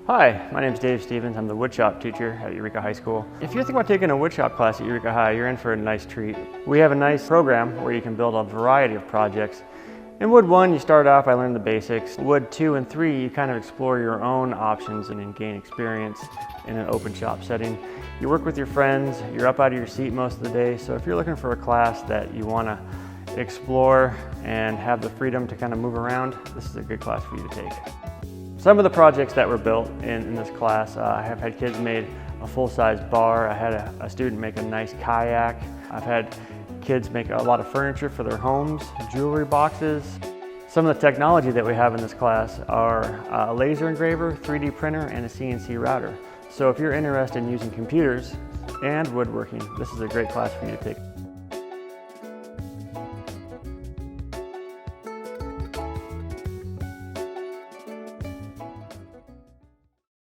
Hi, my name is Dave Stevens. I'm the woodshop teacher at Eureka High School. If you're thinking about taking a woodshop class at Eureka High, you're in for a nice treat. We have a nice program where you can build a variety of projects. In Wood 1, you start off by learning the basics. Wood 2 and 3, you kind of explore your own options and gain experience in an open shop setting. You work with your friends, you're up out of your seat most of the day, so if you're looking for a class that you want to explore and have the freedom to kind of move around, this is a good class for you to take. Some of the projects that were built in this class, I have had kids made a full-size bar. I had a student make a nice kayak. I've had kids make a lot of furniture for their homes, jewelry boxes. Some of the technology that we have in this class are a laser engraver, 3D printer, and a CNC router. So if you're interested in using computers and woodworking, this is a great class for you to take.